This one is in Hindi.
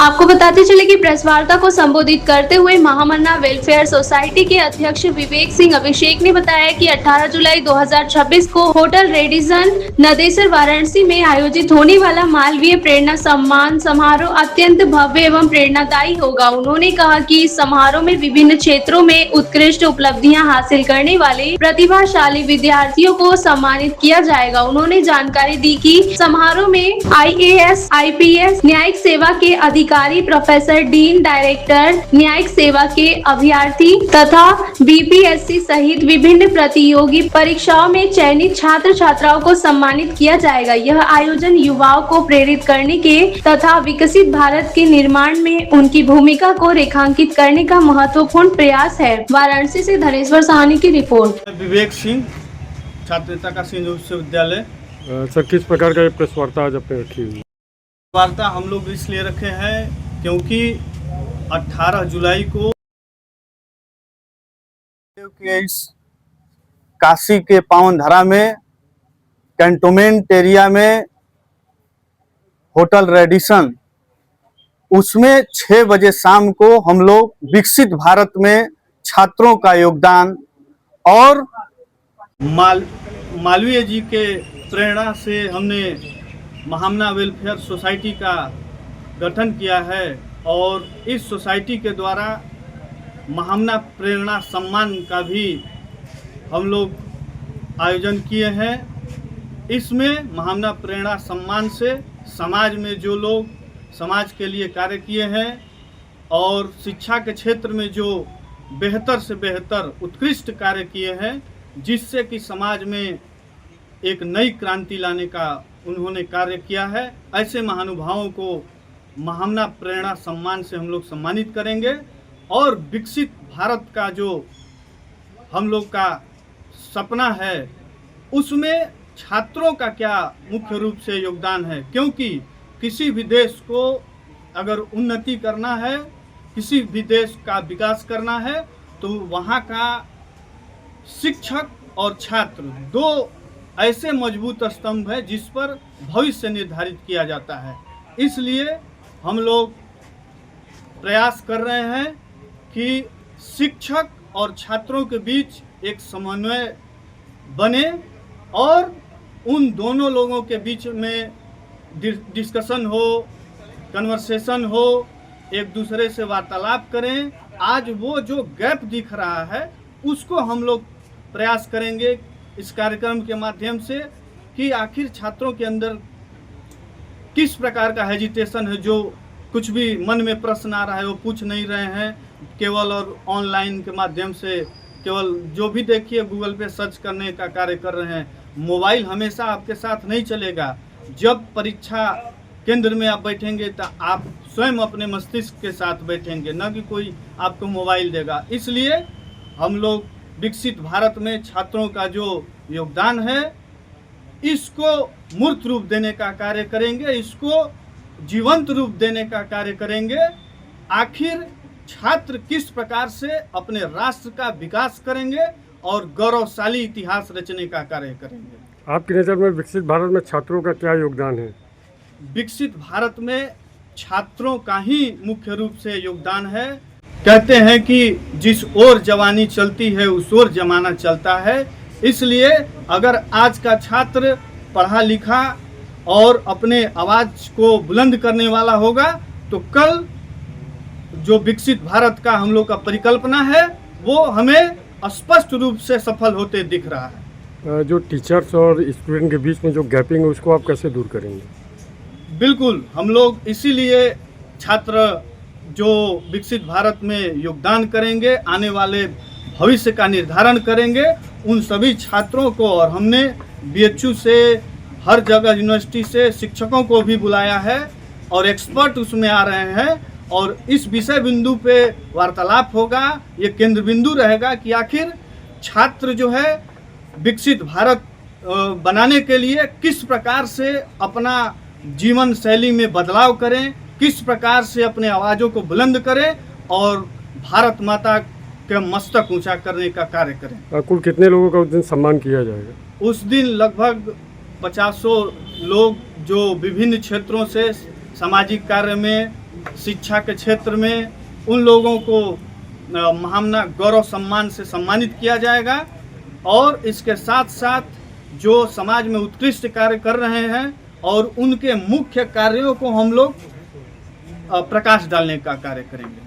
आपको बताते चले कि प्रेस वार्ता को संबोधित करते हुए महामन्ना वेलफेयर सोसाइटी के अध्यक्ष विवेक सिंह अभिषेक ने बताया कि 18 जुलाई 2026 को होटल रेडिसन नदेसर वाराणसी में आयोजित होने वाला मालवीय प्रेरणा सम्मान समारोह अत्यंत भव्य एवं प्रेरणादायी होगा। उन्होंने कहा कि इस समारोह में विभिन्न क्षेत्रों में उत्कृष्ट उपलब्धियां हासिल करने वाले प्रतिभाशाली विद्यार्थियों को सम्मानित किया जाएगा। उन्होंने जानकारी दी कि समारोह में IAS, IPS, न्यायिक सेवा के अधिकारी, प्रोफेसर, डीन, डायरेक्टर, न्यायिक सेवा के अभ्यर्थी तथा BPSC सहित विभिन्न प्रतियोगी परीक्षाओं में चयनित छात्र छात्राओं को सम्मानित किया जाएगा। यह आयोजन युवाओं को प्रेरित करने के तथा विकसित भारत के निर्माण में उनकी भूमिका को रेखांकित करने का महत्वपूर्ण प्रयास है। वाराणसी से धनेश्वर साहनी की रिपोर्ट। विवेक सिंह, छात्र नेता का सिंधु विश्वविद्यालय। सर, किस प्रकार का ये प्रेस वार्ता आज आपने रखी हुई? वार्ता हम लोग इसलिए रखे हैं क्योंकि 18 जुलाई को इस काशी के पावन धरा में कैंटोनमेंट एरिया में होटल रेडिसन, उसमें 6 बजे शाम को हम लोग विकसित भारत में छात्रों का योगदान और मालवीय जी के प्रेरणा से हमने महामन्ना वेलफेयर सोसाइटी का गठन किया है और इस सोसाइटी के द्वारा महामन्ना प्रेरणा सम्मान का भी हम लोग आयोजन किए हैं। इसमें महामन्ना प्रेरणा सम्मान से समाज में जो लोग समाज के लिए कार्य किए हैं और शिक्षा के क्षेत्र में जो बेहतर से बेहतर उत्कृष्ट कार्य किए हैं, जिससे कि समाज में एक नई क्रांति लाने का उन्होंने कार्य किया है, ऐसे महानुभावों को महामन्ना प्रेरणा सम्मान से हम लोग सम्मानित करेंगे। और विकसित भारत का जो हम लोग का सपना है, उसमें छात्रों का क्या मुख्य रूप से योगदान है, क्योंकि किसी भी देश को अगर उन्नति करना है, किसी भी देश का विकास करना है, तो वहाँ का शिक्षक और छात्र दो ऐसे मजबूत स्तंभ है जिस पर भविष्य निर्धारित किया जाता है। इसलिए हम लोग प्रयास कर रहे हैं कि शिक्षक और छात्रों के बीच एक समन्वय बने और उन दोनों लोगों के बीच में डिस्कशन हो, कन्वर्सेशन हो, एक दूसरे से वार्तालाप करें। आज वो जो गैप दिख रहा है, उसको हम लोग प्रयास करेंगे इस कार्यक्रम के माध्यम से कि आखिर छात्रों के अंदर किस प्रकार का हेजिटेशन है, जो कुछ भी मन में प्रश्न आ रहा है वो पूछ नहीं रहे हैं, केवल और ऑनलाइन के माध्यम से केवल जो भी देखिए गूगल पे सर्च करने का कार्य कर रहे हैं। मोबाइल हमेशा आपके साथ नहीं चलेगा। जब परीक्षा केंद्र में आप बैठेंगे तो आप स्वयं अपने मस्तिष्क के साथ बैठेंगे, न कि कोई आपको मोबाइल देगा। इसलिए हम लोग विकसित भारत में छात्रों का जो योगदान है, इसको मूर्त रूप देने का कार्य करेंगे, इसको जीवंत रूप देने का कार्य करेंगे। आखिर छात्र किस प्रकार से अपने राष्ट्र का विकास करेंगे और गौरवशाली इतिहास रचने का कार्य करेंगे। आपकी नज़र में विकसित भारत में छात्रों का क्या योगदान है? विकसित भारत में छात्रों का ही मुख्य रूप से योगदान है। कहते हैं कि जिस ओर जवानी चलती है उस ओर जमाना चलता है। इसलिए अगर आज का छात्र पढ़ा लिखा और अपने आवाज़ को बुलंद करने वाला होगा, तो कल जो विकसित भारत का हम लोग का परिकल्पना है, वो हमें स्पष्ट रूप से सफल होते दिख रहा है। जो टीचर्स और स्टूडेंट के बीच में जो गैपिंग है, उसको आप कैसे दूर करेंगे? बिल्कुल, हम लोग इसीलिए छात्र जो विकसित भारत में योगदान करेंगे, आने वाले भविष्य का निर्धारण करेंगे, उन सभी छात्रों को, और हमने BHU से हर जगह यूनिवर्सिटी से शिक्षकों को भी बुलाया है और एक्सपर्ट उसमें आ रहे हैं और इस विषय बिंदु पे वार्तालाप होगा। ये केंद्र बिंदु रहेगा कि आखिर छात्र जो है विकसित भारत बनाने के लिए किस प्रकार से अपना जीवन शैली में बदलाव करें, किस प्रकार से अपने आवाज़ों को बुलंद करें और भारत माता का मस्तक ऊंचा करने का कार्य करें। कुल कितने लोगों का उस दिन सम्मान किया जाएगा? उस दिन लगभग 50 लोग जो विभिन्न क्षेत्रों से सामाजिक कार्य में शिक्षा के क्षेत्र में उन लोगों को महामना गौरव सम्मान से सम्मानित किया जाएगा और इसके साथ साथ जो समाज में उत्कृष्ट कार्य कर रहे हैं और उनके मुख्य कार्यों को हम लोग प्रकाश डालने का कार्य करेंगे।